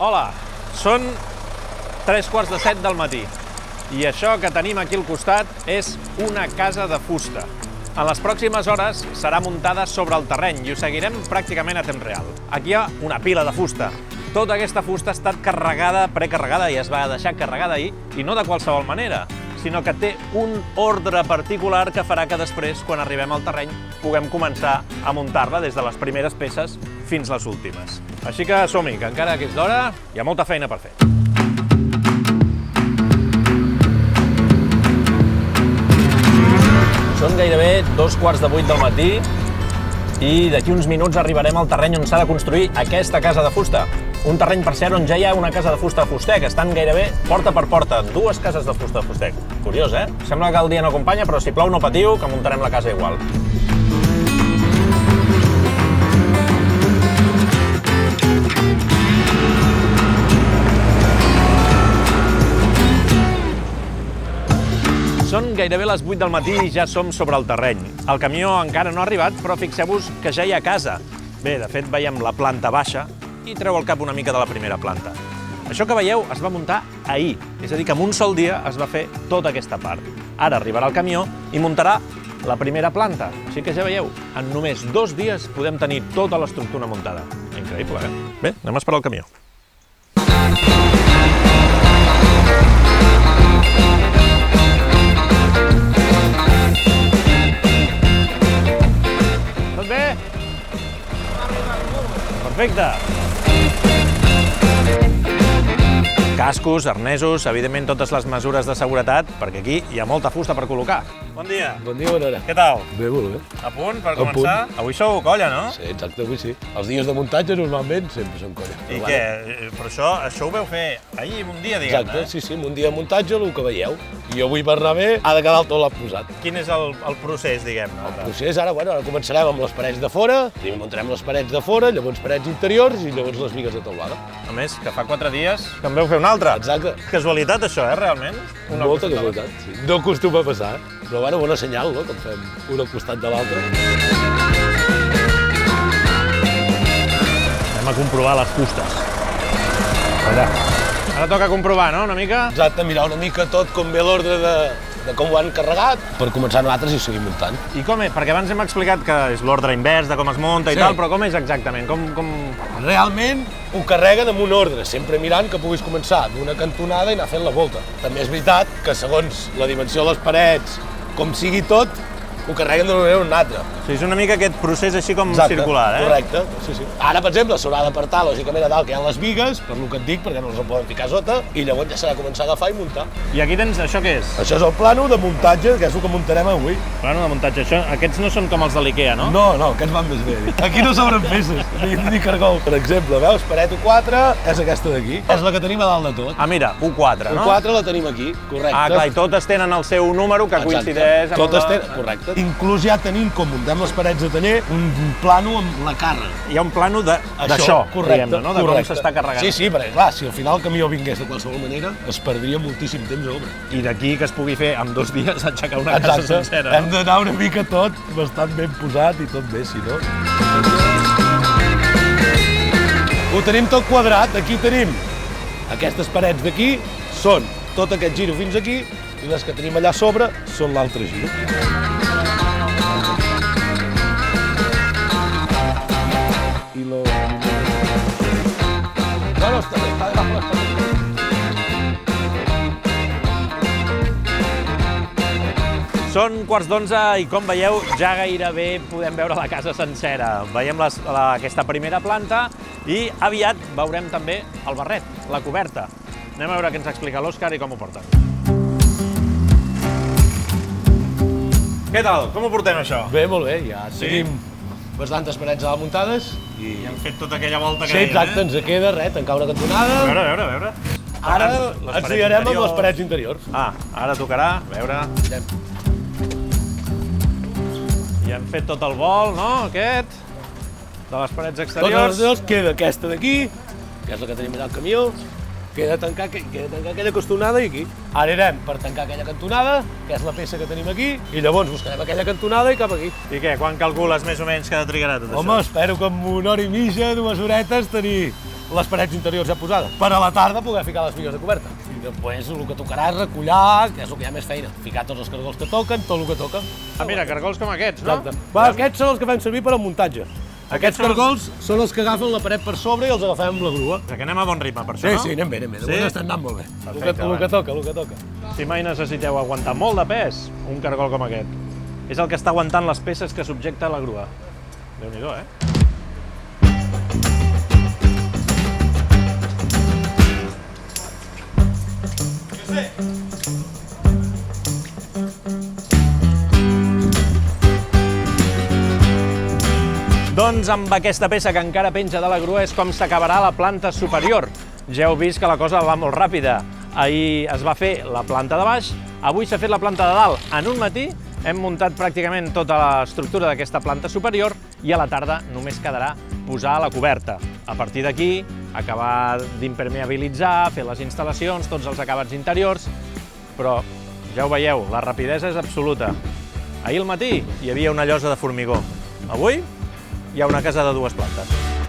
Hola, són 3:45 del matí i això que tenim aquí al costat és una casa de fusta. En les pròximes hores serà muntada sobre el terreny i ho seguirem pràcticament a temps real. Aquí hi ha una pila de fusta. Tota aquesta fusta ha estat carregada, precarregada i es va deixar carregada ahir, i no de qualsevol manera, sinó que té un ordre particular que farà que després, quan arribem al terreny, puguem començar a muntar-la des de les primeres peces fins les últimes. Així que som-hi, que encara que és d'hora, hi ha molta feina per fer. Són gairebé 7:15 del matí i d'aquí uns minuts arribarem al terreny on s'ha de construir aquesta casa de fusta. Un terreny, per cert, on ja hi ha una casa de fusta de fuster, que estan gairebé porta per porta. 2 cases de fusta de fuster. Curiós, eh? Sembla que el dia no acompanya, però si plou no patiu, que muntarem la casa igual. Són gairebé les 8 del matí i ja som sobre el terreny. El camió encara no ha arribat, però fixeu-vos que ja hi ha casa. Bé, de fet, veiem la planta baixa i treu el cap una mica de la primera planta. Això que veieu es va muntar ahir, és a dir, que en un sol dia es va fer tota aquesta part. Ara arribarà el camió i muntarà la primera planta. Així que ja veieu, en només 2 dies podem tenir tota l'estructura muntada. Increïble, eh? Bé, anem a esperar el camió. Tot bé? Perfecte. Cascos, arnesos, evidentment totes les mesures de seguretat, perquè aquí hi ha molta fusta per col·locar. Bon dia. Bon dia, bona hora. Què tal? Bé, molt bé. A punt per començar? Avui sou colla, no? Sí, exacte, avui sí. Els dies de muntatge normalment sempre són colla. I què? Però això ho veu fer ahir, un dia, diguem-ne? Exacte, sí, un dia de muntatge, el que veieu. I avui per anar bé ha de quedar el tot l'ha posat. Quin és el procés, diguem-ne? El procés, ara començarem amb les parets de fora, primer muntarem les parets de fora, llavors parets interiors i llavors les bigues de teulada. A més, que fa 4 dies que en veu fer un altre. Exacte. Casualitat, això, realment? Molta casualitat, sí. No acostuma a passar, però bueno, bona senyal, no?, que en fem un al costat de l'altre. Anem a comprovar les fustes. Allà. Ara toca comprovar, no?, una mica? Exacte, mirar una mica tot com ve l'ordre de com ho han carregat, per començar nosaltres i seguir muntant. I com és? Perquè abans hem explicat que és l'ordre invers de com es munta i tal, però com és exactament? Realment ho carreguen amb un ordre, sempre mirant que puguis començar d'una cantonada i anar fent la volta. També és veritat que segons la dimensió de les parets, com sigui tot, ho carreguen d'una manera o una altra. O sigui, és una mica aquest procés així com circular, eh? Correcte, sí. Ara, per exemple, s'haurà d'apartar, lògicament, a dalt que hi ha les bigues, per lo que et dic, perquè no els en poden ficar sota, i llavors ja serà començar a agafar i muntar. I aquí tens, això què és? Això és el plano de muntatge, que és el que muntarem avui. Plano de muntatge, aquests no són com els de l'Ikea, no? No, aquests van més bé. Aquí no s'obren peces, ni cargol. Per exemple, veus, paret U4 és aquesta d'aquí. És la que tenim a dalt de tot. Ah, mira, U4, no? U4 la tenim aquí, correcte. Ah, clar, i totes tenen el seu número que coincideix amb totes tenen, correcte. Inclús ja tenim, com muntem les parets de taller, un plano amb la càrrega. Hi ha un plano d'això, diguem-ne, no? De com s'està carregant. Sí, perquè clar, si al final el camió vingués de qualsevol manera, es perdria moltíssim temps a l'obra. I d'aquí que es pugui fer en 2 dies aixecar una casa sencera, no? Hem d'anar una mica tot bastant ben posat i tot bé, si no. Ho tenim tot quadrat, aquí tenim aquestes parets d'aquí, són tot aquest giro fins aquí, i les que tenim allà a sobre són l'altre giro. No, està debajo de les parets. Són 11:15 i, com veieu, ja gairebé podem veure la casa sencera. Veiem aquesta primera planta i aviat veurem també el barret, la coberta. Anem a veure què ens explica l'Òscar i com ho porten. Què tal? Com ho portem, això? Bé, molt bé, ja tenim bastantes parets muntades. I hem fet tota aquella volta que deia, exacte, ens queda res, tancar una cantonada. A veure. Ara ens liarem amb les parets interiors. Ah, ara tocarà, a veure. Ja hem fet tot el vol, no, aquest, de les parets exteriors. Totes les queda aquesta d'aquí, que és la que tenim allà al camió, queda tancar aquella costonada i aquí. Ara anirem per tancar aquella cantonada, que és la peça que tenim aquí, i llavors buscarem aquella cantonada i cap aquí. I què, quan calcules més o menys que trigarà tot això? Home, espero que en 1 hora i mitja, 2 horetes, tenir les parets interiors ja posades, per a la tarda poder ficar les bigues de coberta. I després el que tocarà és recollar, que és el que hi ha més feina, ficar tots els cargols que toquen, tot el que toca. Ah, mira, cargols com aquests, no? Exacte. Va, aquests són els que fem servir per al muntatge. Aquests cargols són els que agafen la paret per sobre i els agafem amb la grua. Que anem a bon ritme, per això, no? Sí, anem bé, anem bé. De moment estan anant molt bé. Perfecte, El que toca, el que toca. Si mai necessiteu aguantar molt de pes, un cargol com aquest. És el que està aguantant les peces que subjecta la grua. Déu-n'hi-do, eh? Doncs amb aquesta peça que encara penja de la grua és com s'acabarà la planta superior. Ja heu vist que la cosa va molt ràpida. Ahir es va fer la planta de baix, avui s'ha fet la planta de dalt. En un matí hem muntat pràcticament tota l'estructura d'aquesta planta superior i a la tarda només quedarà posar la coberta. A partir d'aquí, acabar d'impermeabilitzar, fer les instal·lacions, tots els acabats interiors, però ja ho veieu, la rapidesa és absoluta. Ahir al matí hi havia una llosa de formigó. Avui hi ha una casa de 2 plantes.